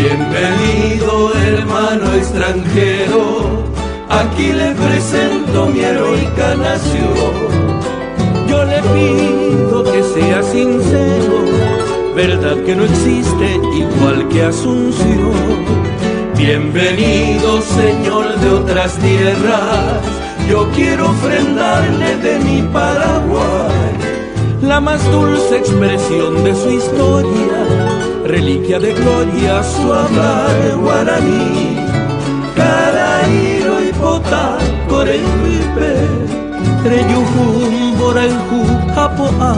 Bienvenido, hermano extranjero, aquí le presento mi heroica nación. Yo le pido que sea sincero, verdad que no existe igual que Asunción. Bienvenido, señor de otras tierras, yo quiero ofrendarle de mi Paraguay la más dulce expresión de su historia, reliquia de gloria, su hablar guaraní. Caraíro y potá, corejuipe, treyujum, borayjú, japoá.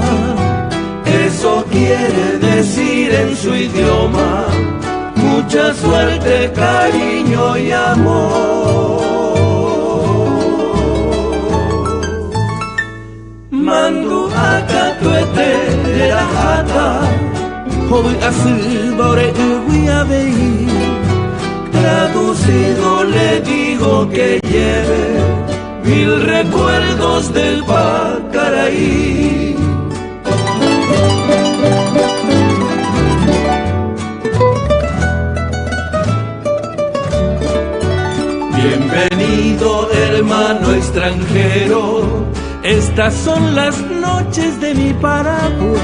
Eso quiere decir en su idioma mucha suerte, cariño y amor. Mandu akatuete de la jata, hoy así bore uiabei. Traducido le digo que lleve 1000 recuerdos del Pacaraí. Bienvenido, hermano extranjero, estas son las noches de mi Paraguay.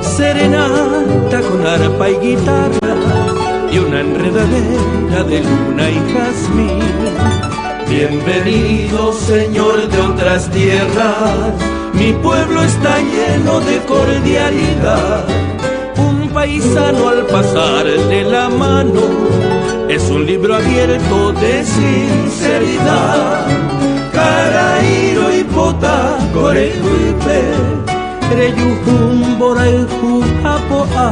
Serenata con arpa y guitarra y una enredadera de luna y jazmín. Bienvenido, señor de otras tierras, mi pueblo está lleno de cordialidad. Un paisano al pasarle la mano es un libro abierto de sinceridad. Caraíro y potá, corejuipe, treyujum, borayjú, japoá.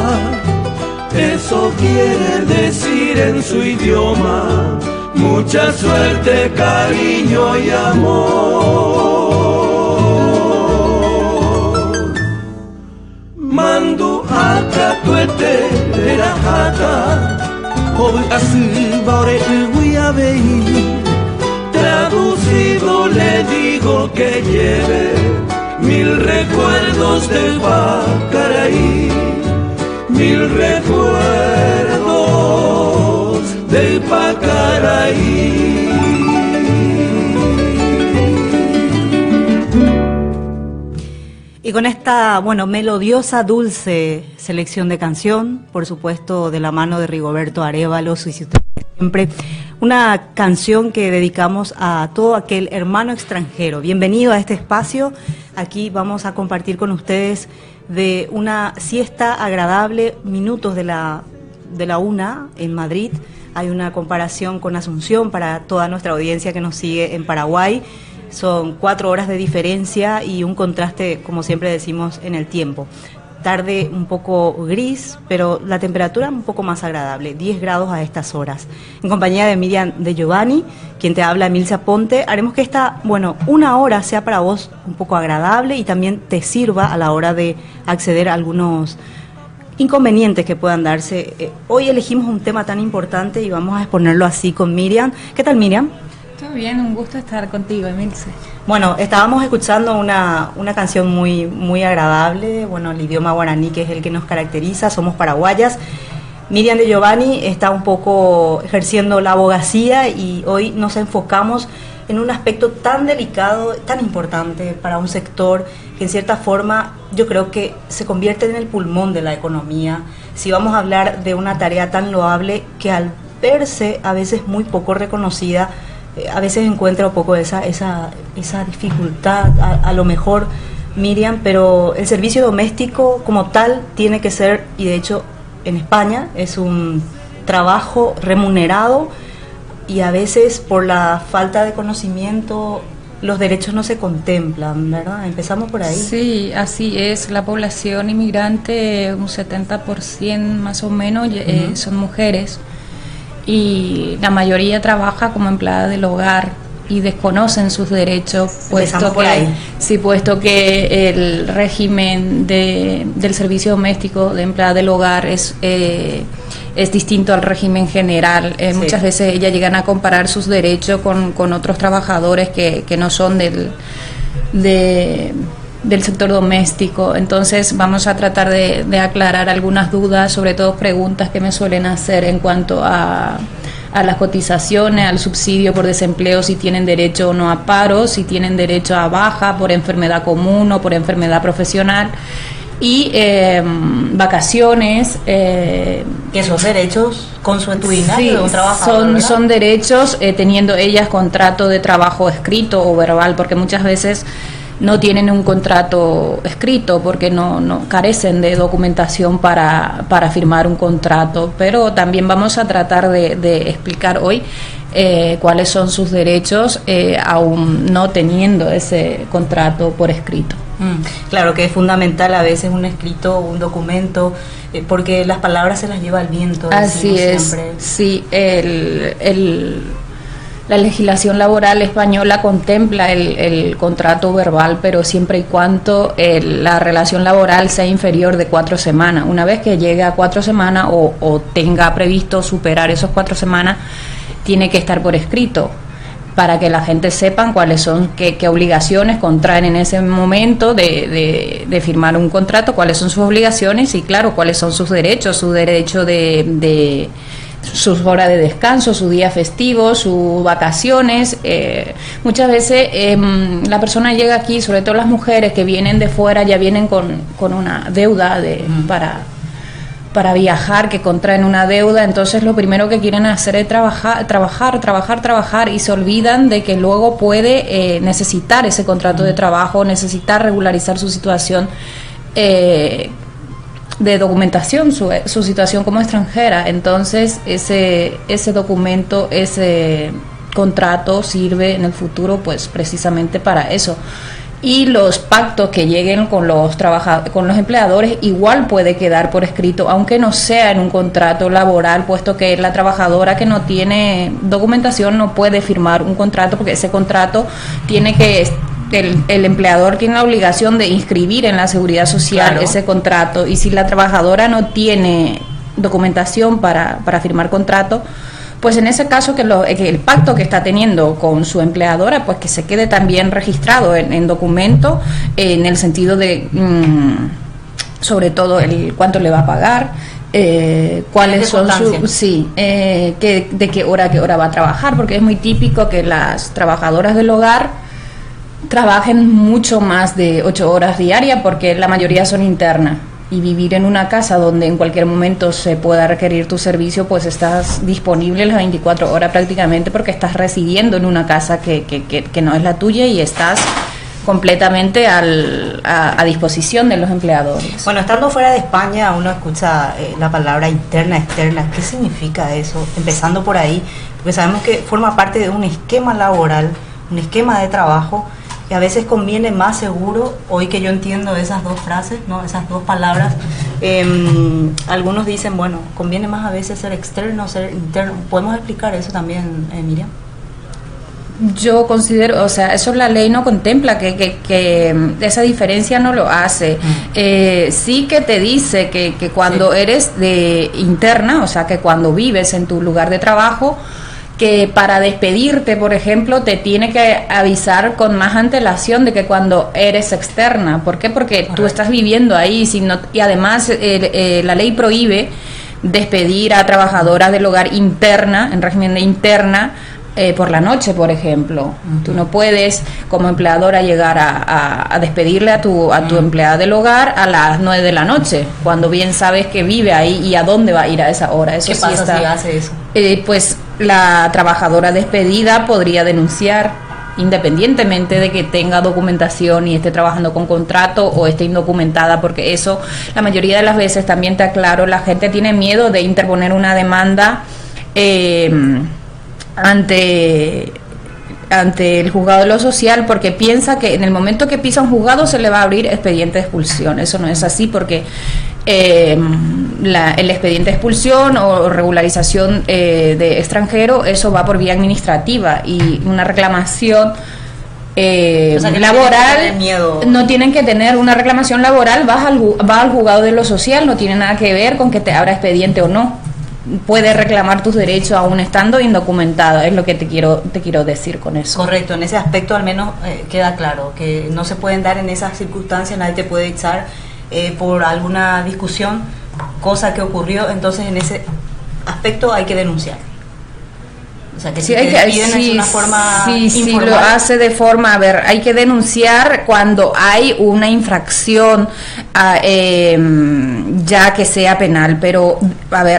Eso quiere decir en su idioma mucha suerte, cariño y amor. Mandu akatuete de la jata, hoy así baure uiabei. Traducido le digo que lleve 1000 recuerdos del Pacaraí. 1000 recuerdos del Pacaraí. Y con esta, melodiosa, dulce selección de canción, por supuesto de la mano de Rigoberto Arévalo, su siempre, una canción que dedicamos a todo aquel hermano extranjero. Bienvenido a este espacio. Aquí vamos a compartir con ustedes de una siesta agradable, minutos de la 1 en Madrid. Hay una comparación con Asunción para toda nuestra audiencia que nos sigue en Paraguay. Son 4 horas de diferencia y un contraste, como siempre decimos, en el tiempo. Tarde un poco gris, pero la temperatura un poco más agradable, 10 grados a estas horas. En compañía de Miriam de Giovanni, quien te habla, Emilcia Ponte, haremos que esta, 1 hora sea para vos un poco agradable y también te sirva a la hora de acceder a algunos inconvenientes que puedan darse. Hoy elegimos un tema tan importante y vamos a exponerlo así con Miriam. ¿Qué tal, Miriam? Todo bien, un gusto estar contigo, Emilce. Bueno, estábamos escuchando una canción muy agradable, el idioma guaraní, que es el que nos caracteriza, somos paraguayas. Miriam de Giovanni está un poco ejerciendo la abogacía y hoy nos enfocamos en un aspecto tan delicado, tan importante para un sector que en cierta forma yo creo que se convierte en el pulmón de la economía. Si vamos a hablar de una tarea tan loable que al verse a veces muy poco reconocida, a veces encuentra un poco esa dificultad, a lo mejor, Miriam, pero el servicio doméstico como tal tiene que ser, y de hecho en España es un trabajo remunerado y a veces por la falta de conocimiento los derechos no se contemplan, ¿verdad? Empezamos por ahí. Sí, así es. La población inmigrante, un 70% más o menos, son mujeres. Y la mayoría trabaja como empleada del hogar y desconocen sus derechos, puesto que el régimen del servicio doméstico de empleada del hogar es distinto al régimen general. Sí. Muchas veces ellas llegan a comparar sus derechos con otros trabajadores que no son de del sector doméstico. Entonces vamos a tratar de aclarar algunas dudas, sobre todo preguntas que me suelen hacer en cuanto a las cotizaciones, al subsidio por desempleo, si tienen derecho o no a paro, si tienen derecho a baja por enfermedad común o por enfermedad profesional, y vacaciones. Que esos derechos consuetudinarios de un trabajador, son derechos teniendo ellas contrato de trabajo escrito o verbal, porque muchas veces no tienen un contrato escrito porque no carecen de documentación para firmar un contrato, pero también vamos a tratar de explicar hoy cuáles son sus derechos aún no teniendo ese contrato por escrito. Claro que es fundamental a veces un escrito, un documento, porque las palabras se las lleva el viento. Así es, siempre. Sí, la legislación laboral española contempla el contrato verbal, pero siempre y cuando la relación laboral sea inferior de 4 semanas. Una vez que llegue a 4 semanas o tenga previsto superar esos 4 semanas, tiene que estar por escrito, para que la gente sepan cuáles son, qué obligaciones contraen en ese momento de firmar un contrato, cuáles son sus obligaciones y, claro, cuáles son sus derechos, su derecho de sus horas de descanso, su día festivo, sus vacaciones. Muchas veces la persona llega aquí, sobre todo las mujeres que vienen de fuera, ya vienen con una deuda para viajar, que contraen una deuda. Entonces lo primero que quieren hacer es trabajar y se olvidan de que luego puede necesitar ese contrato de trabajo, necesitar regularizar su situación de documentación, su situación como extranjera. Entonces ese documento, ese contrato sirve en el futuro pues precisamente para eso. Y los pactos que lleguen con los empleadores igual puede quedar por escrito, aunque no sea en un contrato laboral, puesto que la trabajadora que no tiene documentación no puede firmar un contrato, porque ese contrato tiene que el empleador tiene la obligación de inscribir en la seguridad social, claro, ese contrato, y si la trabajadora no tiene documentación para firmar contrato, pues en ese caso que el pacto que está teniendo con su empleadora, pues que se quede también registrado en documento, en el sentido de sobre todo cuánto le va a pagar, cuáles son de qué hora a qué hora va a trabajar, porque es muy típico que las trabajadoras del hogar trabajen mucho más de 8 horas diarias, porque la mayoría son internas. Y vivir en una casa donde en cualquier momento se pueda requerir tu servicio, pues estás disponible las 24 horas prácticamente, porque estás residiendo en una casa que no es la tuya y estás completamente a disposición de los empleadores. Bueno, estando fuera de España uno escucha la palabra interna, externa. ¿Qué significa eso? Empezando por ahí, porque sabemos que forma parte de un esquema laboral, un esquema de trabajo, y a veces conviene más seguro, hoy que yo entiendo esas dos frases, ¿no? Esas dos palabras, algunos dicen, bueno, conviene más a veces ser externo, ser interno. ¿Podemos explicar eso también, Miriam? Yo considero, o sea, eso la ley no contempla, que esa diferencia no lo hace. Sí que te dice que cuando eres de interna, o sea, que cuando vives en tu lugar de trabajo, que para despedirte, por ejemplo, te tiene que avisar con más antelación de que cuando eres externa. ¿Por qué? Porque tú estás viviendo ahí, y además la ley prohíbe despedir a trabajadoras del hogar interna, en régimen de interna, por la noche, por ejemplo. Tú no puedes, como empleadora, llegar a despedirle a tu empleada del hogar a las 9 de la noche, cuando bien sabes que vive ahí y a dónde va a ir a esa hora. Eso ¿Qué sí pasa está, si hace eso? Pues la trabajadora despedida podría denunciar, independientemente de que tenga documentación y esté trabajando con contrato o esté indocumentada, porque eso, la mayoría de las veces, también te aclaro, la gente tiene miedo de interponer una demanda ante el juzgado de lo social, porque piensa que en el momento que pisa un juzgado se le va a abrir expediente de expulsión. Eso no es así, porque el expediente de expulsión o regularización de extranjero, eso va por vía administrativa, y una reclamación laboral, no tienen que tener una reclamación laboral, va al juzgado de lo social, no tiene nada que ver con que te abra expediente o no. puedes reclamar tus derechos aún estando indocumentado, es lo que te quiero decir con eso. Correcto, en ese aspecto al menos queda claro, que no se pueden dar en esas circunstancias, nadie te puede echar por alguna discusión, cosa que ocurrió, entonces en ese aspecto hay que denunciar. O sea, que si te despiden es una forma informal. Sí, lo hace de forma, hay que denunciar cuando hay una infracción ya que sea penal, pero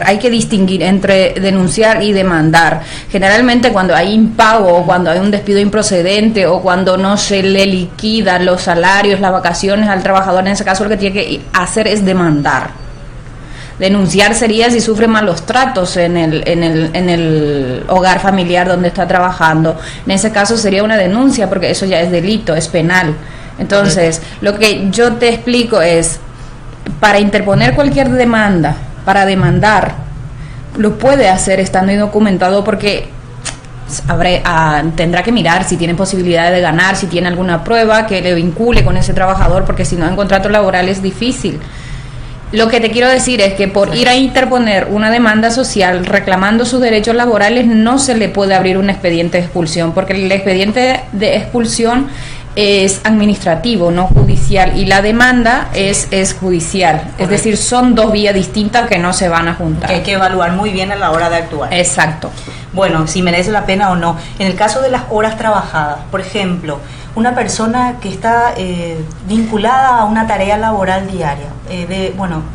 hay que distinguir entre denunciar y demandar. Generalmente cuando hay impago, o cuando hay un despido improcedente, o cuando no se le liquidan los salarios, las vacaciones al trabajador, en ese caso lo que tiene que hacer es demandar. Denunciar sería si sufre malos tratos en el hogar familiar donde está trabajando. En ese caso sería una denuncia, porque eso ya es delito, es penal. Entonces, lo que yo te explico es, para interponer cualquier demanda, para demandar, lo puede hacer estando indocumentado, porque tendrá que mirar si tiene posibilidades de ganar, si tiene alguna prueba que le vincule con ese trabajador, porque si no, en contrato laboral es difícil. Lo que te quiero decir es que por ir a interponer una demanda social reclamando sus derechos laborales no se le puede abrir un expediente de expulsión, porque el expediente de expulsión es administrativo, no judicial, y la demanda es judicial. Correcto. Es decir, son dos vías distintas que no se van a juntar. Que hay que evaluar muy bien a la hora de actuar. Exacto. Bueno, si merece la pena o no. En el caso de las horas trabajadas, por ejemplo, una persona que está vinculada a una tarea laboral diaria,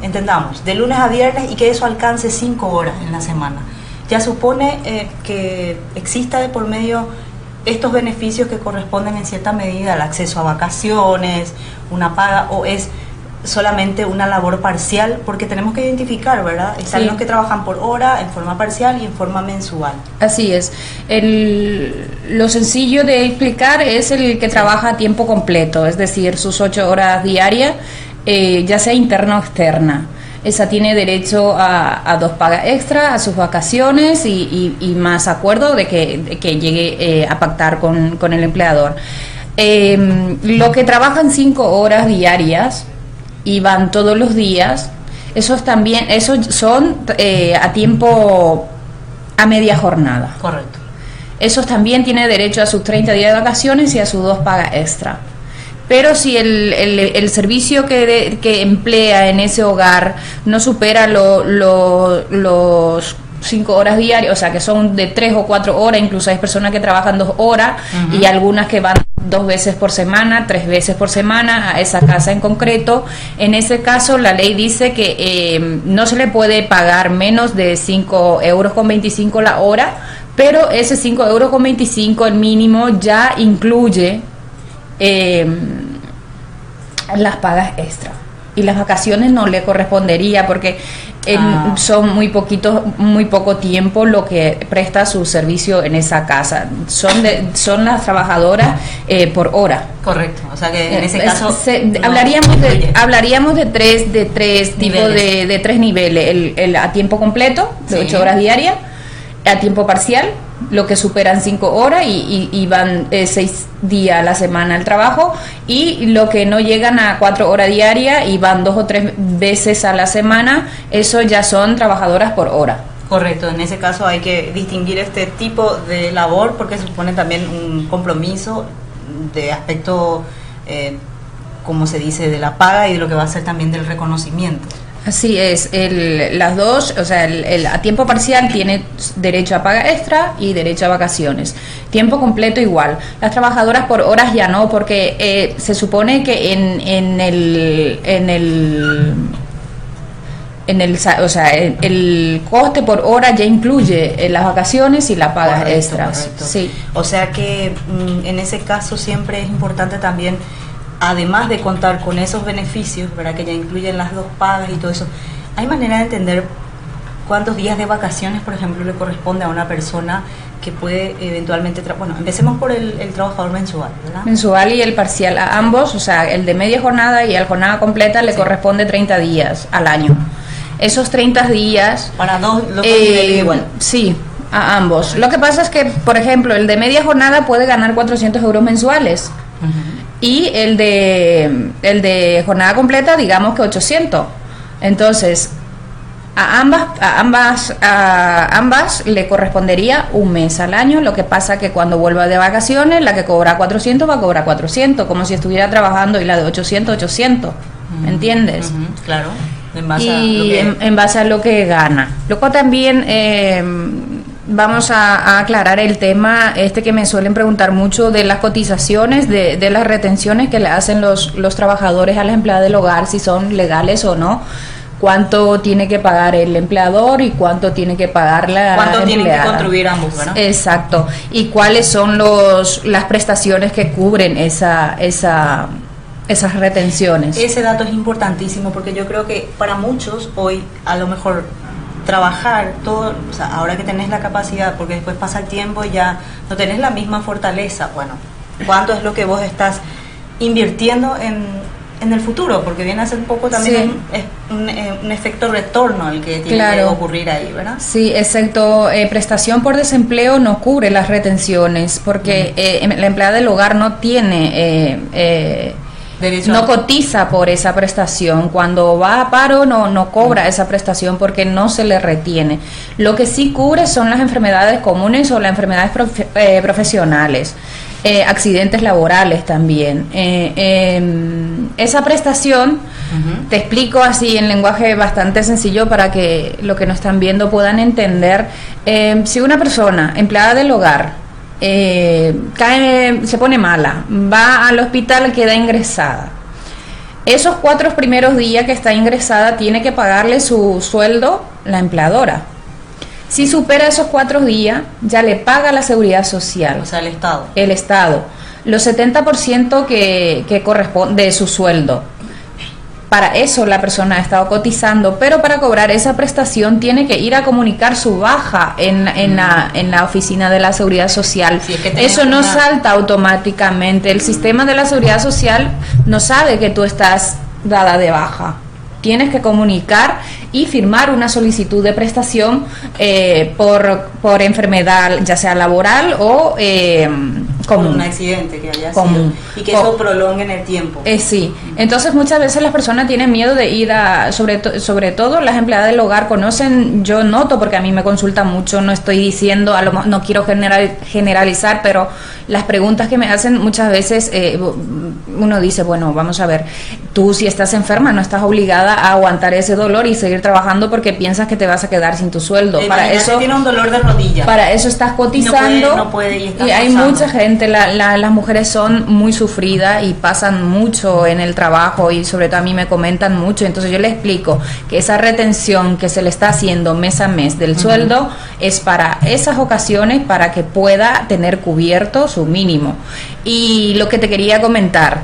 entendamos, de lunes a viernes, y que eso alcance 5 horas en la semana, ya supone que exista de por medio estos beneficios que corresponden en cierta medida al acceso a vacaciones, una paga, o es solamente una labor parcial, porque tenemos que identificar, ¿verdad? Están los que trabajan por hora, en forma parcial y en forma mensual. Así es. Lo sencillo de explicar es el que trabaja a tiempo completo, es decir, sus 8 horas diarias, ya sea interna o externa. Esa tiene derecho a 2 pagas extra, a sus vacaciones y más acuerdo de que llegue a pactar con el empleador. Lo que trabajan 5 horas diarias y van todos los días, esos son a tiempo, a media jornada. Correcto. Esos también tienen derecho a sus 30 días de vacaciones y a sus 2 pagas extra. Pero si el servicio que emplea en ese hogar no supera los 5 horas diarias, o sea que son de 3 o 4 horas, incluso hay personas que trabajan 2 horas, uh-huh, y algunas que van 2 veces por semana, 3 veces por semana a esa casa en concreto. En ese caso la ley dice que no se le puede pagar menos de 5,25 € la hora, pero ese 5,25 € el mínimo ya incluye las pagas extra, y las vacaciones no le correspondería, porque son muy poco tiempo lo que presta su servicio en esa casa. Son las trabajadoras por hora. Correcto. O sea que en ese caso hablaríamos de tres tipos de 3 niveles: el a tiempo completo de 8 horas diarias, a tiempo parcial, lo que superan 5 horas y van 6 días a la semana al trabajo, y lo que no llegan a 4 horas diarias y van 2 o 3 veces a la semana, eso ya son trabajadoras por hora. Correcto, en ese caso hay que distinguir este tipo de labor, porque supone también un compromiso de aspecto, como se dice, de la paga y de lo que va a ser también del reconocimiento. Así es, las dos, o sea, el a tiempo parcial tiene derecho a paga extra y derecho a vacaciones. Tiempo completo igual. Las trabajadoras por horas ya no, porque se supone que el coste por hora ya incluye las vacaciones y las pagas extras. Correcto. Sí. O sea que en ese caso siempre es importante también, además de contar con esos beneficios, ¿verdad?, que ya incluyen las 2 pagas y todo eso, ¿hay manera de entender cuántos días de vacaciones, por ejemplo, le corresponde a una persona que puede eventualmente... empecemos por el trabajador mensual, ¿verdad? Mensual y el parcial, a ambos, o sea, el de media jornada y el jornada completa le corresponde 30 días al año. Esos 30 días... Para los niveles igual. Sí, a ambos. Correcto. Lo que pasa es que, por ejemplo, el de media jornada puede ganar 400 € mensuales. Uh-huh. Y el de jornada completa, digamos que 800. Entonces, A ambas le correspondería un mes al año. Lo que pasa que cuando vuelva de vacaciones, la que cobra 400 va a cobrar 400, como si estuviera trabajando, y la de 800, ¿me entiendes? Claro, en base a lo que gana. Luego también vamos a aclarar el tema que me suelen preguntar mucho de las cotizaciones, de las retenciones que le hacen los trabajadores a las empleadas del hogar, si son legales o no. Cuánto tiene que pagar el empleador y cuánto tiene que pagar la empleada. Cuánto tienen que contribuir ambos, ¿verdad? Exacto. Y cuáles son las prestaciones que cubren esas retenciones. Ese dato es importantísimo, porque yo creo que para muchos hoy, a lo mejor, trabajar todo, o sea, ahora que tenés la capacidad, porque después pasa el tiempo y ya no tenés la misma fortaleza, bueno, ¿cuánto es lo que vos estás invirtiendo en el futuro? Porque viene a ser un poco también un efecto retorno el que tiene que ocurrir ahí, ¿verdad? Sí, excepto prestación por desempleo no cubre las retenciones, porque la empleada del hogar no tiene no cotiza por esa prestación. Cuando va a paro no cobra esa prestación porque no se le retiene. Lo que sí cubre son las enfermedades comunes o las enfermedades profesionales. Accidentes laborales también. Esa prestación, te explico así en lenguaje bastante sencillo para que lo que nos están viendo puedan entender. Si una persona, empleada del hogar, se pone mala, va al hospital, queda ingresada. Esos 4 primeros días que está ingresada tiene que pagarle su sueldo la empleadora. Si supera esos 4 días, ya le paga la seguridad social. O sea, el Estado. El Estado. Los 70% que corresponde de su sueldo. Para eso la persona ha estado cotizando, pero para cobrar esa prestación tiene que ir a comunicar su baja en la oficina de la Seguridad Social. Si es que eso no salta automáticamente. El sistema de la Seguridad Social no sabe que tú estás dada de baja. Tienes que comunicar y firmar una solicitud de prestación por enfermedad, ya sea laboral o común. Por un accidente que haya sido. Y que eso prolongue en el tiempo. Sí. Entonces muchas veces las personas tienen miedo de ir sobre todo las empleadas del hogar conocen, yo noto porque a mí me consultan mucho, no estoy diciendo, no quiero generalizar, pero las preguntas que me hacen muchas veces uno dice, bueno, vamos a ver, tú si estás enferma no estás obligada a aguantar ese dolor y seguir trabajando porque piensas que te vas a quedar sin tu sueldo. Para eso tiene un dolor de rodilla. Para eso estás cotizando. No puede y hay mucha gente, las mujeres son muy sufridas y pasan mucho en el trabajo y sobre todo a mí me comentan mucho. Entonces yo les explico que esa retención que se le está haciendo mes a mes del sueldo es para esas ocasiones, para que pueda tener cubierto su mínimo. Y lo que te quería comentar,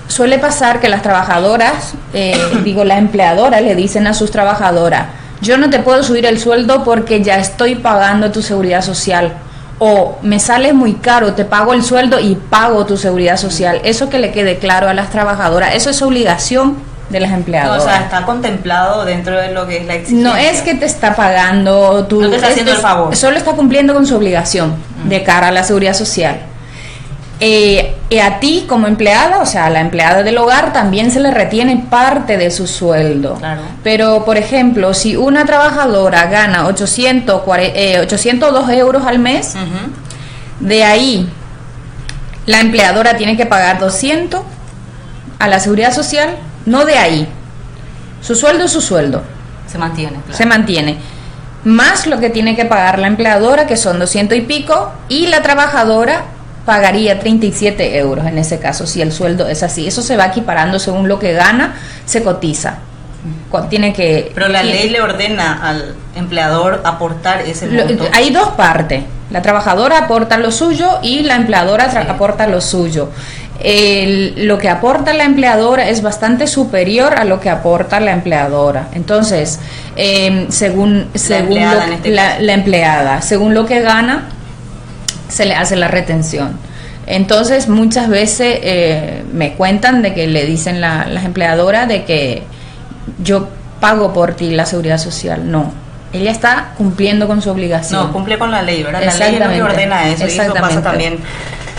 suele pasar que las trabajadoras, las empleadoras le dicen a sus trabajadoras, yo no te puedo subir el sueldo porque ya estoy pagando tu seguridad social, o me sale muy caro, te pago el sueldo y pago tu seguridad social. Eso que le quede claro a las trabajadoras, eso es obligación de las empleadoras. No, o sea, está contemplado dentro de lo que es la exigencia. No es que te está pagando, no te está haciendo el favor. Solo está cumpliendo con su obligación de cara a la seguridad social. A ti como empleada, o sea, a la empleada del hogar también se le retiene parte de su sueldo. Claro. Pero, por ejemplo, si una trabajadora gana 802 euros al mes, de ahí la empleadora tiene que pagar 200 a la seguridad social, no de ahí. Su sueldo es su sueldo. Se mantiene. Claro. Se mantiene. Más lo que tiene que pagar la empleadora, que son 200 y pico, y la trabajadora pagaría 37 euros en ese caso, si el sueldo es así. Eso se va equiparando según lo que gana, se cotiza. Pero la ley le ordena al empleador aportar ese monto. Hay 2 partes. La trabajadora aporta lo suyo y la empleadora aporta lo suyo. Lo que aporta la empleadora es bastante superior a lo que aporta la empleadora. Entonces, según la empleada, según lo que gana, se le hace la retención. Entonces muchas veces me cuentan de que le dicen las empleadoras de que yo pago por ti la seguridad social. No, ella está cumpliendo con su obligación. No, cumple con la ley, ¿verdad? La ley es lo que ordena eso. Y eso pasa también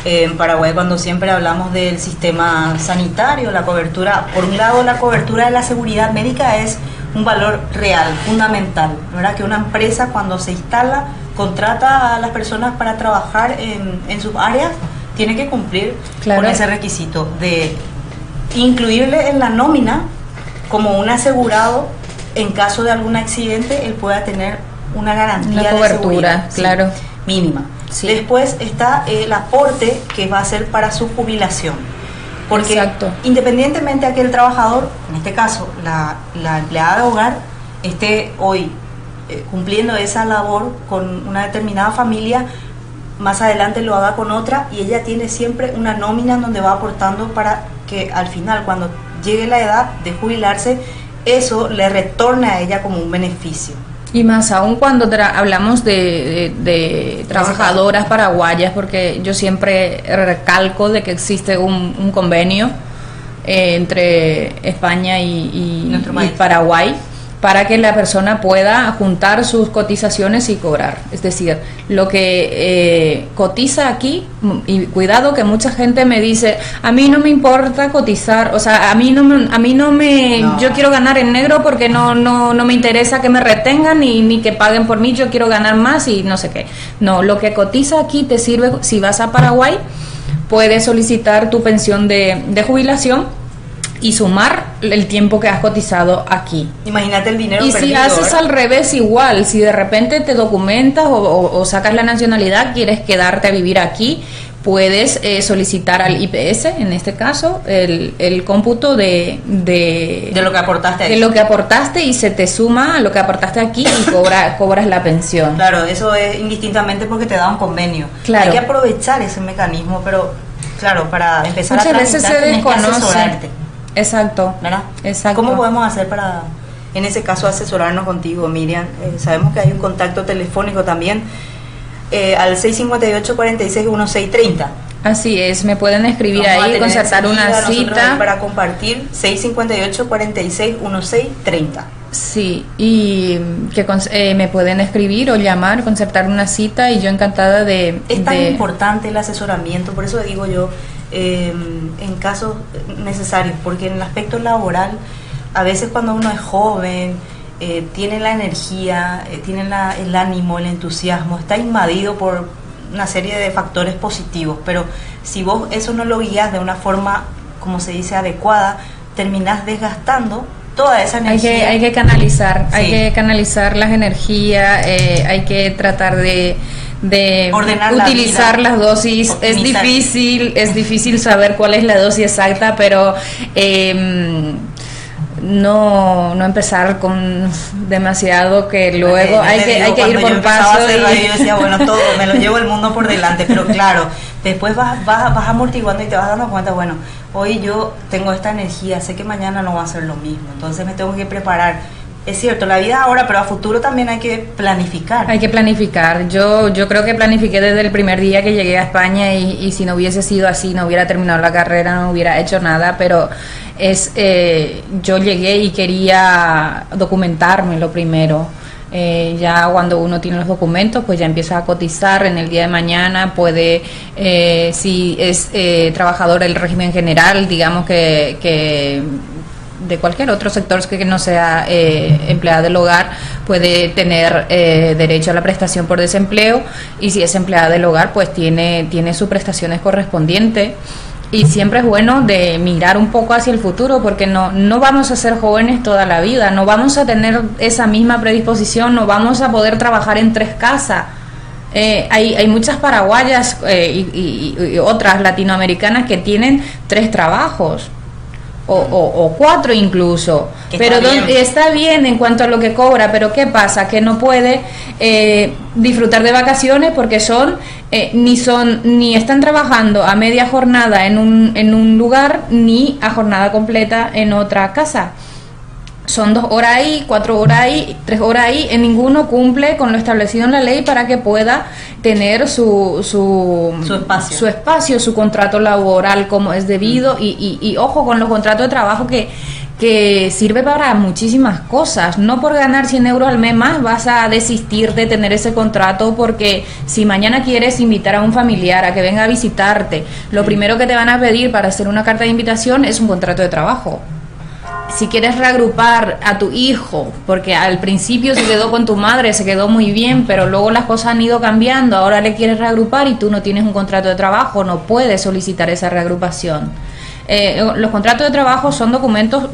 en Paraguay cuando siempre hablamos del sistema sanitario, la cobertura. Por un lado, la cobertura de la seguridad médica es un valor real, fundamental, ¿verdad? Que una empresa cuando se instala, contrata a las personas para trabajar en sus áreas, tiene que cumplir con ese requisito de incluirle en la nómina como un asegurado en caso de algún accidente, él pueda tener una garantía, una cobertura, de seguridad, sí, mínima. Sí. Después está el aporte que va a ser para su jubilación. Porque exacto, independientemente de que el trabajador, en este caso la empleada de hogar, esté hoy cumpliendo esa labor con una determinada familia, más adelante lo haga con otra, y ella tiene siempre una nómina en donde va aportando para que al final, cuando llegue la edad de jubilarse, eso le retorne a ella como un beneficio. Y más aún cuando hablamos de trabajadoras paraguayas, porque yo siempre recalco de que existe un convenio entre España y Paraguay, para que la persona pueda juntar sus cotizaciones y cobrar. Es decir, lo que cotiza aquí, y cuidado que mucha gente me dice, a mí no me importa cotizar, o sea, yo quiero ganar en negro porque no me interesa que me retengan ni que paguen por mí, yo quiero ganar más y no sé qué. No, lo que cotiza aquí te sirve. Si vas a Paraguay, puedes solicitar tu pensión de jubilación y sumar el tiempo que has cotizado aquí. Imagínate el dinero y perdido, si haces al revés igual, si de repente te documentas o sacas la nacionalidad, quieres quedarte a vivir aquí, puedes solicitar al IPS, en este caso, el cómputo de lo que aportaste ahí. De lo que aportaste, y se te suma a lo que aportaste aquí y cobras la pensión. Claro, eso es indistintamente porque te da un convenio. Claro. Hay que aprovechar ese mecanismo, pero claro, para empezar muchas a tramitar, veces se desconoce. Exacto, ¿verdad? Exacto. ¿Cómo podemos hacer para, en ese caso, asesorarnos contigo, Miriam? Sabemos que hay un contacto telefónico también, al 658-461630. Así es, me pueden escribir ahí, concertar una cita. Para compartir, 658-461630. Sí, y que me pueden escribir o llamar, concertar una cita, y yo encantada de... Es tan importante el asesoramiento, por eso digo yo, en casos necesarios, porque en el aspecto laboral, a veces cuando uno es joven, tiene la energía, tiene el ánimo, el entusiasmo, está invadido por una serie de factores positivos, pero si vos eso no lo guías de una forma, como se dice, adecuada, terminás desgastando toda esa energía. Hay que canalizar, sí, hay que canalizar las energías, hay que tratar de ordenar utilizar las dosis. Optimizar. Es difícil saber cuál es la dosis exacta, pero no empezar con demasiado, que luego hay que ir por paso. Yo decía, bueno, todo me lo llevo el mundo por delante, pero claro, después vas amortiguando y te vas dando cuenta, bueno, hoy yo tengo esta energía, sé que mañana no va a ser lo mismo, entonces me tengo que preparar. Es cierto, la vida ahora, pero a futuro también hay que planificar. Hay que planificar. Yo creo que planifiqué desde el primer día que llegué a España, y si no hubiese sido así, no hubiera terminado la carrera, no hubiera hecho nada, pero yo llegué y quería documentarme lo primero. Ya cuando uno tiene los documentos, pues ya empieza a cotizar. En el día de mañana puede, si es trabajador del régimen general, digamos que de cualquier otro sector que no sea empleada del hogar, puede tener derecho a la prestación por desempleo, y si es empleada del hogar, pues tiene sus prestaciones correspondientes. Y siempre es bueno de mirar un poco hacia el futuro, porque no vamos a ser jóvenes toda la vida, no vamos a tener esa misma predisposición, no vamos a poder trabajar en 3 casas. Hay muchas paraguayas y otras latinoamericanas que tienen 3 trabajos. O 4 incluso, pero está bien en cuanto a lo que cobra, pero ¿qué pasa? Que no puede disfrutar de vacaciones porque ni están trabajando a media jornada en un lugar, ni a jornada completa en otra casa. Son 2 horas ahí, 4 horas ahí, 3 horas ahí, en ninguno cumple con lo establecido en la ley para que pueda tener su espacio, su contrato laboral como es debido, y ojo con los contratos de trabajo que sirve para muchísimas cosas. No por ganar 100 euros al mes más vas a desistir de tener ese contrato, porque si mañana quieres invitar a un familiar a que venga a visitarte, lo primero que te van a pedir para hacer una carta de invitación es un contrato de trabajo. si quieres reagrupar a tu hijo, porque al principio se quedó con tu madre, se quedó muy bien, pero luego las cosas han ido cambiando, ahora le quieres reagrupar y tú no tienes un contrato de trabajo, no puedes solicitar esa reagrupación. Los contratos de trabajo son documentos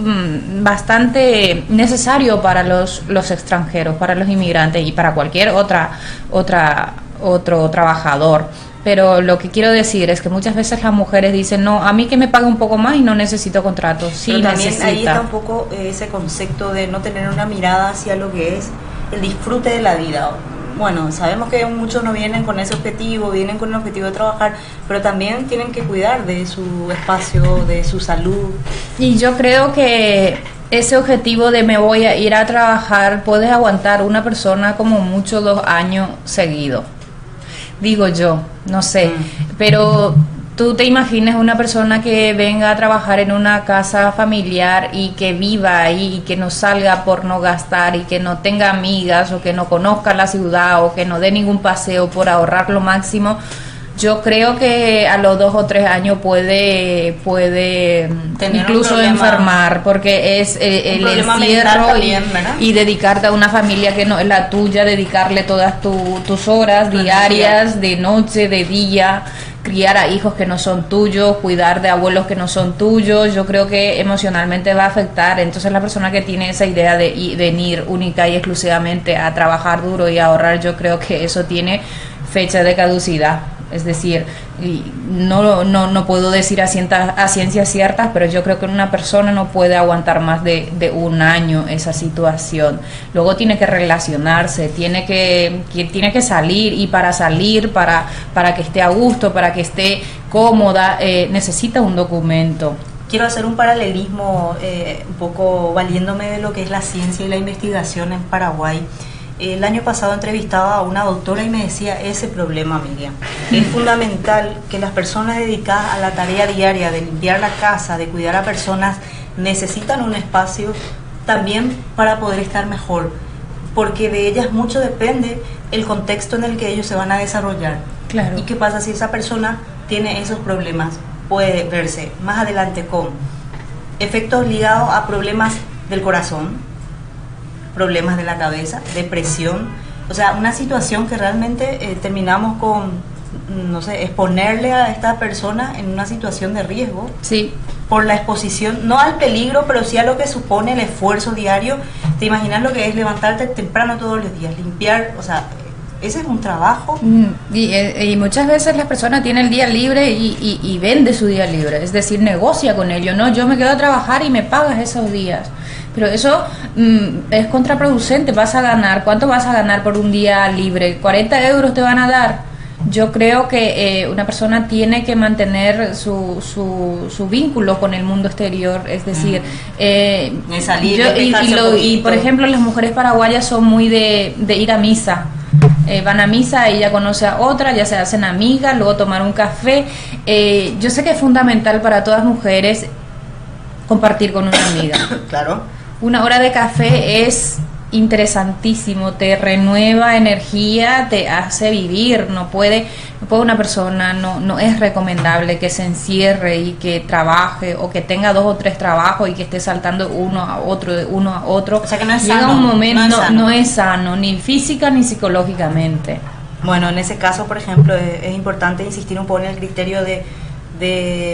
bastante necesarios para los extranjeros, para los inmigrantes y para cualquier otro trabajador. Pero lo que quiero decir es que muchas veces las mujeres dicen, no, a mí que me pague un poco más y no necesito contratos. Sí, pero también necesita. ahí está un poco ese concepto de no tener una mirada hacia lo que es el disfrute de la vida. Bueno, sabemos que muchos no vienen con ese objetivo, vienen con el objetivo de trabajar, pero también tienen que cuidar de su espacio, de su salud. Y yo creo que ese objetivo de me voy a ir a trabajar puedes aguantar una persona como mucho 2 años seguidos. Digo yo, no sé, pero tú te imaginas una persona que venga a trabajar en una casa familiar y que viva ahí y que no salga por no gastar y que no tenga amigas o que no conozca la ciudad o que no dé ningún paseo por ahorrar lo máximo. Yo creo que a los 2 o 3 años puede tener incluso enfermar, porque es el encierro también, y dedicarte a una familia que no es la tuya, dedicarle todas tus horas diarias, de noche, de día, criar a hijos que no son tuyos, cuidar de abuelos que no son tuyos. Yo creo que emocionalmente va a afectar. Entonces la persona que tiene esa idea de venir única y exclusivamente a trabajar duro y a ahorrar, yo creo que eso tiene fecha de caducidad. Es decir, no puedo decir a ciencias ciertas, pero yo creo que una persona no puede aguantar más de 1 año esa situación. Luego tiene que relacionarse, tiene que salir, y para salir, para que esté a gusto, para que esté cómoda, necesita un documento. Quiero hacer un paralelismo un poco valiéndome de lo que es la ciencia y la investigación en Paraguay. El año pasado entrevistaba a una doctora y me decía ese problema, Miriam. Es fundamental que las personas dedicadas a la tarea diaria de limpiar la casa, de cuidar a personas, necesitan un espacio también para poder estar mejor, porque de ellas mucho depende el contexto en el que ellos se van a desarrollar. Claro. ¿Y qué pasa si esa persona tiene esos problemas? Puede verse más adelante con efectos ligados a problemas del corazón, problemas de la cabeza, depresión, o sea, una situación que realmente terminamos con, no sé, exponerle a esta persona en una situación de riesgo. Sí. Por la exposición, no al peligro, pero sí a lo que supone el esfuerzo diario. Te imaginas lo que es levantarte temprano todos los días, limpiar, o sea, ese es un trabajo. Y muchas veces la persona tiene el día libre y vende su día libre, es decir, negocia con ello. No, yo me quedo a trabajar y me pagas esos días. Pero eso es contraproducente. Vas a ganar, ¿cuánto vas a ganar por un día libre? ¿40 euros te van a dar? Yo creo que una persona tiene que mantener su vínculo con el mundo exterior, es decir, salir, por ejemplo, las mujeres paraguayas son muy de ir a misa. Van a misa, ella conoce a otra, ya se hacen amigas, luego tomar un café. Yo sé que es fundamental para todas mujeres compartir con una amiga. Claro. 1 hora de café es interesantísimo, te renueva energía, te hace vivir. No puede una persona, no es recomendable que se encierre y que trabaje, o que tenga 2 o 3 trabajos y que esté saltando uno a otro. O sea, que no es Llega sano, un momento, no es sano, ni física ni psicológicamente. Bueno, en ese caso, por ejemplo, es importante insistir un poco en el criterio de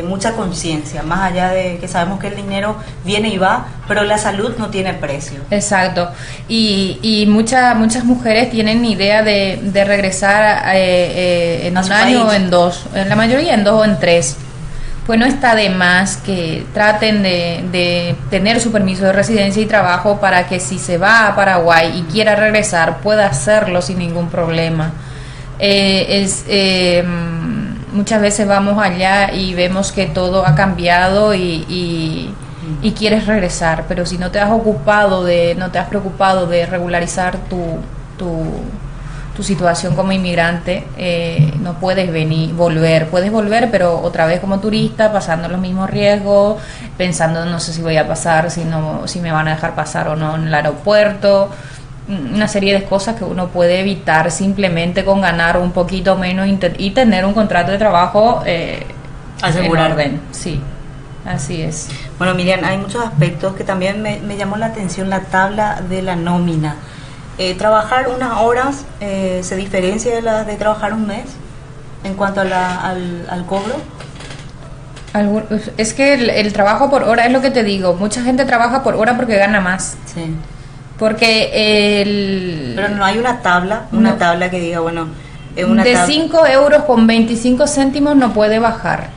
mucha conciencia, más allá de que sabemos que el dinero viene y va, pero la salud no tiene precio. Exacto. Y muchas mujeres tienen idea de regresar en un año o en 2, en la mayoría en 2 o en 3. Pues no está de más que traten de tener su permiso de residencia y trabajo para que si se va a Paraguay y quiera regresar pueda hacerlo sin ningún problema. Muchas veces vamos allá y vemos que todo ha cambiado y quieres regresar, pero si no te has preocupado de regularizar tu situación como inmigrante, no puedes puedes volver, pero otra vez como turista, pasando los mismos riesgos, pensando no sé si voy a pasar, si me van a dejar pasar o no en el aeropuerto. Una serie de cosas que uno puede evitar simplemente con ganar un poquito menos y tener un contrato de trabajo asegurado. en orden. Sí. Así es. Bueno, Miriam, hay muchos aspectos que también me llamó la atención, la tabla de la nómina. ¿Trabajar unas horas se diferencia de trabajar un mes en cuanto a al cobro? Es que el trabajo por hora es lo que te digo. Mucha gente trabaja por hora porque gana más. Sí. Porque Pero no hay una tabla que diga, bueno... de 5 euros con 25 céntimos no puede bajar.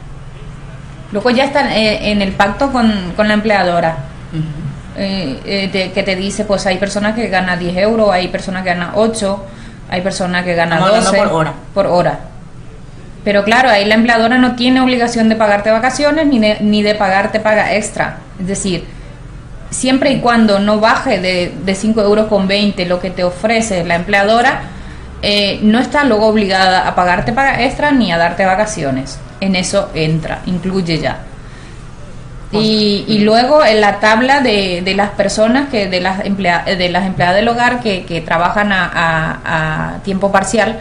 Luego ya está en el pacto con la empleadora. Uh-huh. Que te dice, pues hay personas que ganan 10 euros, hay personas que ganan 8, hay personas que ganan Estamos 12 por hora. Pero claro, ahí la empleadora no tiene obligación de pagarte vacaciones ni de pagarte paga extra. Es decir, siempre y cuando no baje de 5 euros con 20 lo que te ofrece la empleadora, no está luego obligada a pagarte paga extra ni a darte vacaciones. En eso incluye ya. Y luego en la tabla de las personas, de las empleadas del hogar que trabajan a tiempo parcial,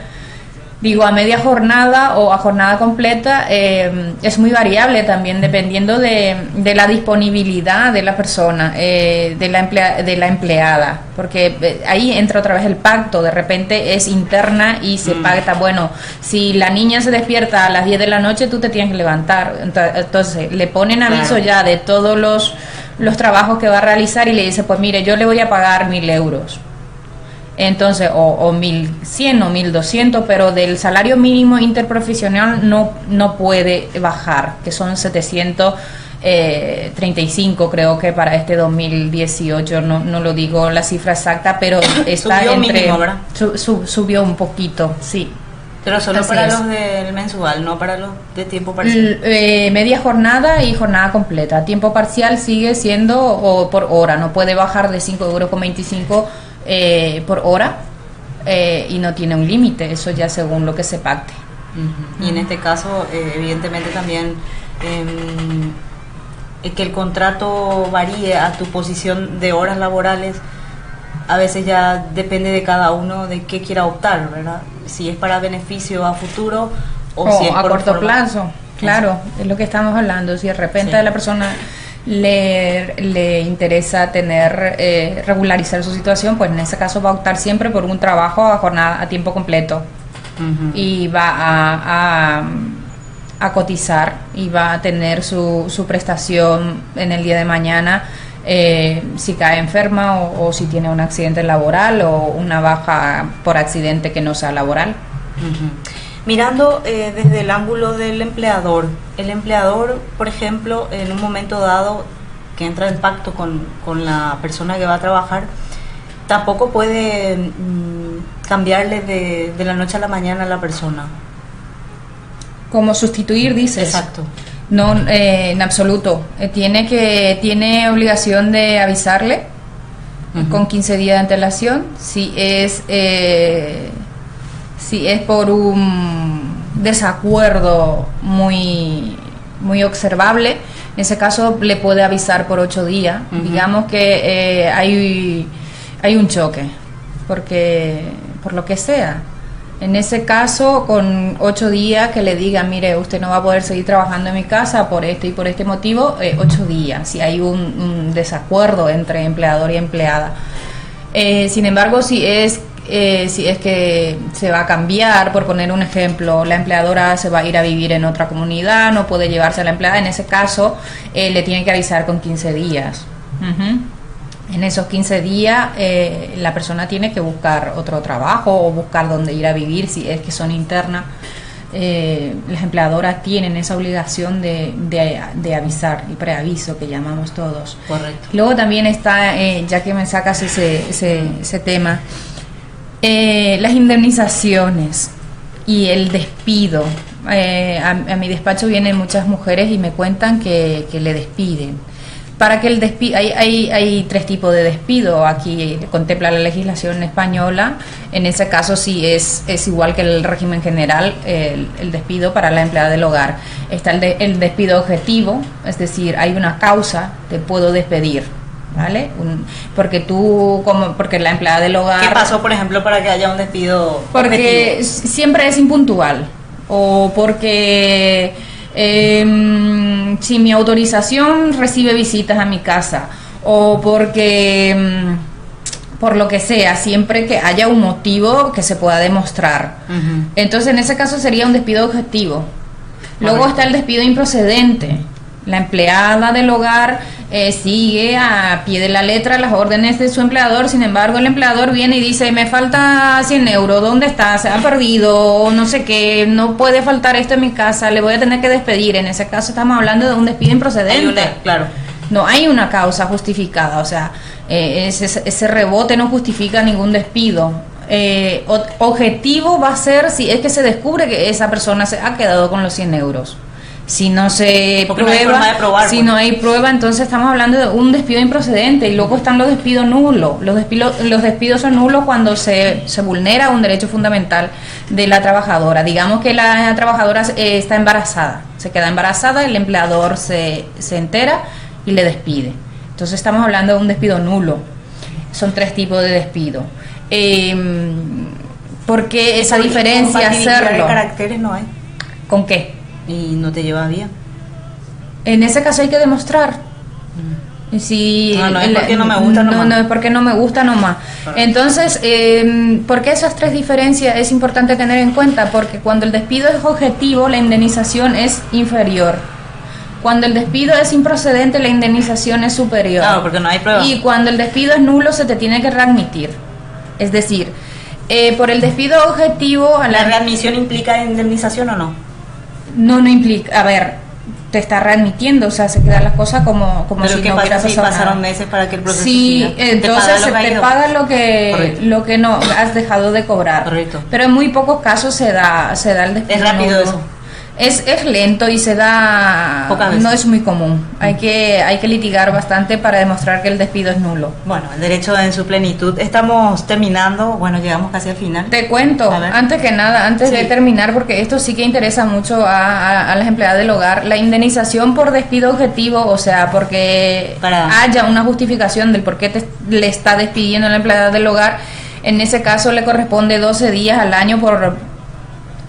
digo, a media jornada o a jornada completa, es muy variable también dependiendo de la disponibilidad de la persona, de la empleada, porque ahí entra otra vez el pacto. De repente es interna y se pacta, bueno, si la niña se despierta a las 10 de la noche, tú te tienes que levantar. Entonces le ponen aviso ya de todos los trabajos que va a realizar y le dice, pues mire, yo le voy a pagar 1.000 euros. Entonces, o 1.100 o 1.200, pero del salario mínimo interprofesional no puede bajar, que son 735 creo que para este 2018, no lo digo la cifra exacta, pero está subió mínimo, ¿verdad? Subió un poquito, sí. Pero solo Así para es. los del mensual, no para los de tiempo parcial. Media jornada y jornada completa. Tiempo parcial sigue siendo por hora, no puede bajar de 5 euros con 25 por hora, y no tiene un límite, eso ya según lo que se pacte. Uh-huh. Y en este caso, evidentemente también que el contrato varíe a tu posición de horas laborales, a veces ya depende de cada uno de qué quiera optar, ¿verdad? Si es para beneficio a futuro o si es a por corto plazo. Claro, es lo que estamos hablando. Si de repente a la persona le interesa regularizar su situación, pues en ese caso va a optar siempre por un trabajo a tiempo completo. Uh-huh. Y va a cotizar y va a tener su prestación en el día de mañana, si cae enferma o si tiene un accidente laboral o una baja por accidente que no sea laboral. Uh-huh. Mirando desde el ángulo del empleador, el empleador, por ejemplo, en un momento dado que entra en pacto con la persona que va a trabajar, tampoco puede cambiarle de la noche a la mañana a la persona. Como sustituir, dices. Exacto. No, en absoluto. Tiene obligación de avisarle con 15 días de antelación. Si es por un desacuerdo muy observable, en ese caso le puede avisar por 8 días. Uh-huh. Digamos que hay un choque, porque por lo que sea. En ese caso, con 8 días que le diga, mire, usted no va a poder seguir trabajando en mi casa por este y por este motivo, 8 días, si hay un desacuerdo entre empleador y empleada. Sin embargo, si es que se va a cambiar, por poner un ejemplo, la empleadora se va a ir a vivir en otra comunidad, no puede llevarse a la empleada, en ese caso le tienen que avisar con 15 días. Uh-huh. En esos 15 días la persona tiene que buscar otro trabajo o buscar dónde ir a vivir si es que son internas. Las empleadoras tienen esa obligación de avisar, el preaviso que llamamos todos. Correcto. Luego también está, ya que me sacas ese tema, las indemnizaciones y el despido. A mi despacho vienen muchas mujeres y me cuentan que le despiden. Para que el despido, hay 3 tipos de despido. Aquí contempla la legislación española. En ese caso sí es igual que el régimen general, el despido para la empleada del hogar. Está el despido objetivo, es decir, hay una causa, te puedo despedir, ¿vale? Porque la empleada del hogar... ¿Qué pasó, por ejemplo, para que haya un despido Porque objetivo? Siempre es impuntual, o porque sin mi autorización recibe visitas a mi casa, o porque por lo que sea, siempre que haya un motivo que se pueda demostrar. Entonces, en ese caso sería un despido objetivo. Luego está el despido improcedente. La empleada del hogar sigue a pie de la letra las órdenes de su empleador, sin embargo el empleador viene y dice, me falta 100 euros, ¿dónde está? Se ha perdido, no sé qué, no puede faltar esto en mi casa, le voy a tener que despedir. En ese caso estamos hablando de un despido improcedente. Claro. No hay una causa justificada, o sea, ese rebote no justifica ningún despido. Objetivo va a ser si es que se descubre que esa persona se ha quedado con los 100 euros. Si no se porque prueba, no hay forma de probar, si pues. no hay prueba, entonces estamos hablando de un despido improcedente. Y luego están los despidos nulos. Los despidos son nulos cuando se vulnera un derecho fundamental de la trabajadora. Digamos que la trabajadora está embarazada, se queda embarazada, el empleador se entera y le despide. Entonces estamos hablando de un despido nulo. Son 3 tipos de despido. ¿Por qué esa diferencia hacerlo? ¿Qué caracteres no hay? ¿Con qué? Y no te llevas bien. En ese caso hay que demostrar. Si no es porque no me gusta nomás. No es porque no me gusta nomás. Entonces, ¿por qué esas 3 diferencias es importante tener en cuenta? Porque cuando el despido es objetivo, la indemnización es inferior. Cuando el despido es improcedente, la indemnización es superior. Claro, porque no hay prueba. Y cuando el despido es nulo, se te tiene que readmitir. Es decir, por el despido objetivo... ¿La readmisión implica indemnización o no? No implica, a ver, te está readmitiendo, o sea, se quedan las cosas como pero si ¿qué no hubiera pasa si pasado pasaron nada. meses para que el proceso Sí, siga? entonces te paga lo Correcto. que no has dejado de cobrar. Correcto. Pero en muy pocos casos se da el despido. Es rápido nulo. eso. Es lento y se da, Pocas veces. no es muy común. Hay que litigar bastante para demostrar que el despido es nulo. Bueno, el derecho en su plenitud. Estamos terminando, bueno, llegamos casi al final. Te cuento, A ver. antes que nada, antes de terminar, porque esto sí que interesa mucho a las empleadas del hogar, la indemnización por despido objetivo, o sea, porque haya una justificación del por qué le está despidiendo a la empleada del hogar, en ese caso le corresponde 12 días al año por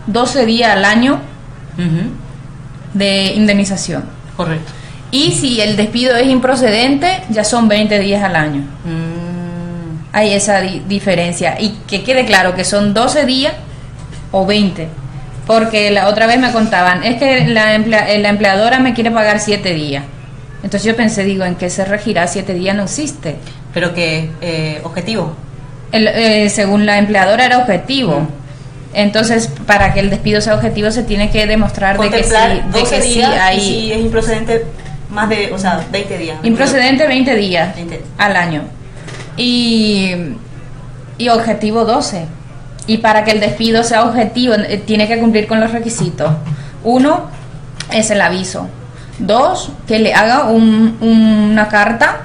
12 días al año de indemnización. Correcto. Y si el despido es improcedente, ya son 20 días al año. Hay esa diferencia. Y que quede claro que son 12 días o 20. Porque la otra vez me contaban, es que la empleadora me quiere pagar 7 días. Entonces yo pensé, digo, ¿en qué se regirá 7 días? No existe. ¿Pero qué? ¿Objetivo? Según la empleadora era objetivo. Entonces, para que el despido sea objetivo se tiene que demostrar de que sí, hay... Y si es improcedente, más de, o sea, 20 días. Improcedente 20 días 20. al año. Y objetivo 12. Y para que el despido sea objetivo, tiene que cumplir con los requisitos. 1 es el aviso. 2, que le haga una carta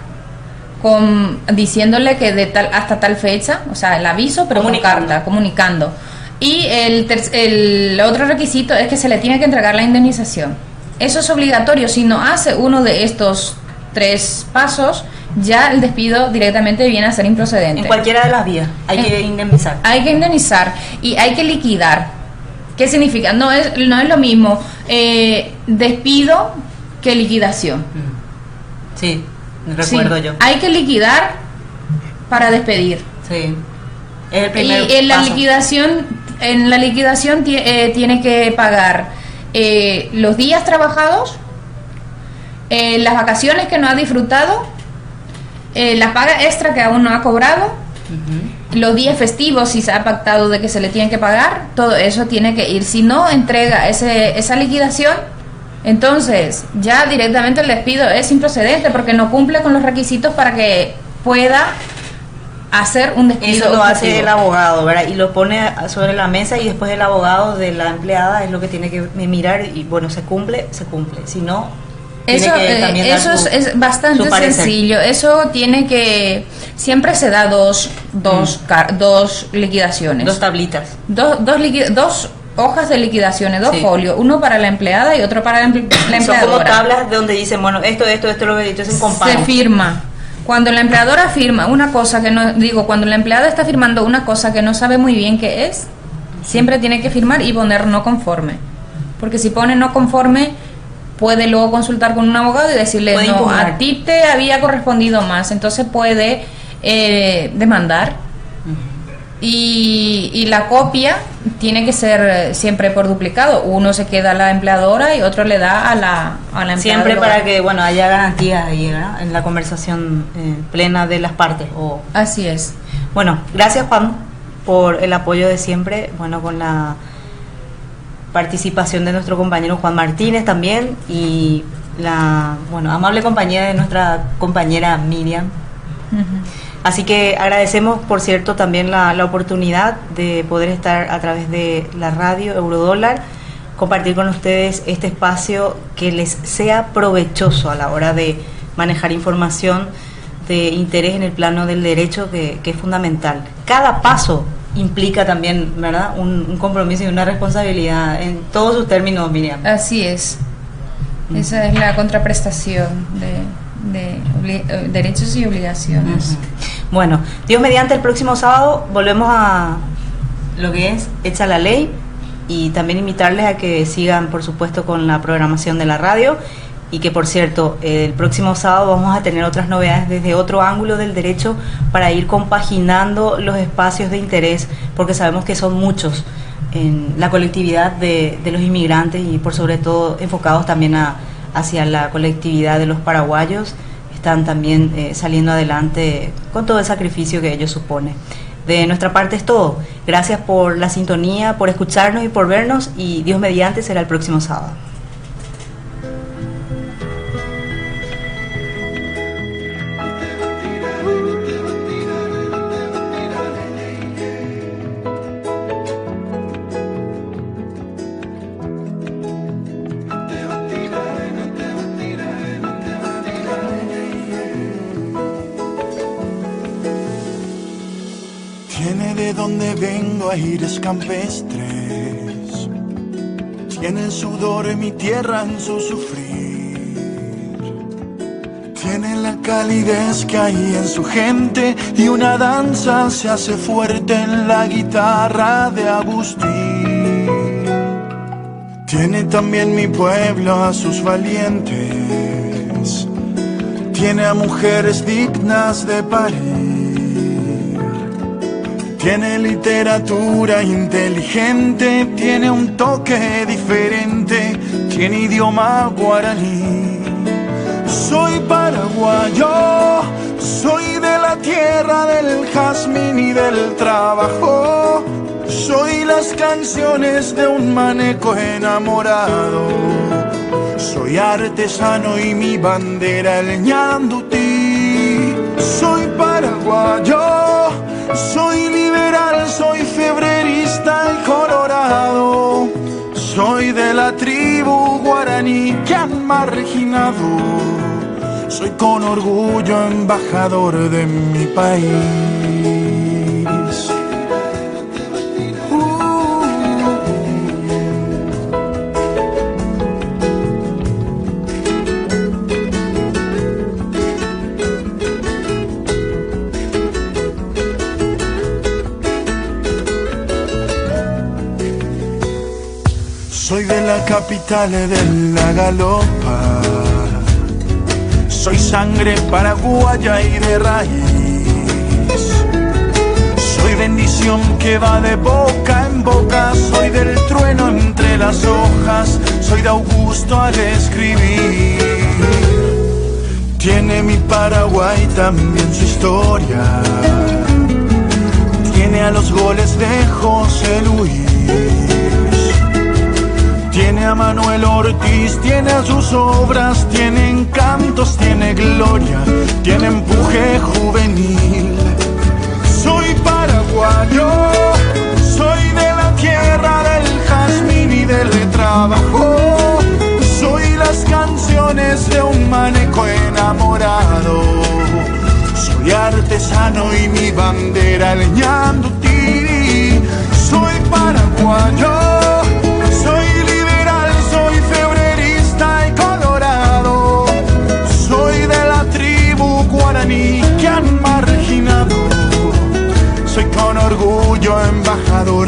diciéndole que hasta tal fecha, o sea, el aviso, pero con carta, comunicando. Y el otro requisito es que se le tiene que entregar la indemnización. Eso es obligatorio. Si no hace uno de estos 3 pasos, ya el despido directamente viene a ser improcedente. En cualquiera de las vías hay que indemnizar. Hay que indemnizar y hay que liquidar. ¿Qué significa? No es lo mismo despido que liquidación. Sí, recuerdo yo. Hay que liquidar para despedir. Sí. Es el primer y en la paso. liquidación tiene que pagar los días trabajados, las vacaciones que no ha disfrutado, la paga extra que aún no ha cobrado, los días festivos si se ha pactado de que se le tienen que pagar, todo eso tiene que ir. Si no entrega esa liquidación, entonces ya directamente el despido es improcedente porque no cumple con los requisitos para que pueda hacer un despido. Eso lo hace objetivo. el abogado, ¿verdad? Y lo pone sobre la mesa y después el abogado de la empleada es lo que tiene que mirar y bueno, se cumple. Si no, eso es bastante sencillo. Eso tiene que... Siempre se da dos liquidaciones. 2 tablitas. Dos hojas de liquidaciones, 2 folios. Uno para la empleada y otro para la empleadora. Son como tablas de donde dicen, bueno, esto lo que he dicho, es un comparo. Se firma. Cuando la empleadora firma una cosa que no... cuando la empleada está firmando una cosa que no sabe muy bien qué es, siempre tiene que firmar y poner no conforme. Porque si pone no conforme, puede luego consultar con un abogado y decirle, Puede no, impugnar. a ti te había correspondido más, entonces puede demandar. Y la copia tiene que ser siempre por duplicado. Uno se queda a la empleadora y otro le da a la empleada. Siempre para que, bueno, haya garantías ahí, ¿verdad? En la conversación plena de las partes. Así es. Bueno, gracias, Juan, por el apoyo de siempre, bueno, con la participación de nuestro compañero Juan Martínez también, y la, bueno, amable compañía de nuestra compañera Miriam. Así que agradecemos, por cierto, también la oportunidad de poder estar a través de la radio Eurodólar, compartir con ustedes este espacio que les sea provechoso a la hora de manejar información de interés en el plano del derecho, que es fundamental. Cada paso implica también, ¿verdad?, un compromiso y una responsabilidad en todos sus términos, Miriam. Así es. Esa es la contraprestación de derechos y obligaciones. Bueno, Dios mediante, el próximo sábado volvemos a lo que es Hecha la Ley, y también invitarles a que sigan, por supuesto, con la programación de la radio, y que, por cierto, el próximo sábado vamos a tener otras novedades desde otro ángulo del derecho para ir compaginando los espacios de interés, porque sabemos que son muchos en la colectividad de los inmigrantes, y por sobre todo enfocados también hacia la colectividad de los paraguayos. Están también saliendo adelante con todo el sacrificio que ello supone. De nuestra parte es todo. Gracias por la sintonía, por escucharnos y por vernos, y Dios mediante será el próximo sábado. Tiene de donde vengo aires campestres, tiene el sudor de mi tierra en su sufrir, tiene la calidez que hay en su gente, y una danza se hace fuerte en la guitarra de Agustín. Tiene también mi pueblo a sus valientes, tiene a mujeres dignas de parir. Tiene literatura inteligente, tiene un toque diferente, tiene idioma guaraní. Soy paraguayo, soy de la tierra del jazmín y del trabajo. Soy las canciones de un maneco enamorado. Soy artesano y mi bandera el ñandutí. Soy paraguayo, soy liberal, soy febrerista y colorado. Soy de la tribu guaraní que han marginado. Soy con orgullo embajador de mi país. Soy de la capital de la galopa, soy sangre paraguaya y de raíz. Soy bendición que va de boca en boca, soy del trueno entre las hojas, soy de Augusto al escribir. Tiene mi Paraguay también su historia, tiene a los goles de José Luis. Tiene a Manuel Ortiz, tiene a sus obras, tiene encantos, tiene gloria, tiene empuje juvenil. Soy paraguayo, soy de la tierra del jazmín y del trabajo. Soy las canciones de un maneco enamorado. Soy artesano y mi bandera el ñandutí. Soy paraguayo, soy liberal, soy febrerista y colorado. Soy de la tribu guaraní que han marginado. Soy con orgullo embajador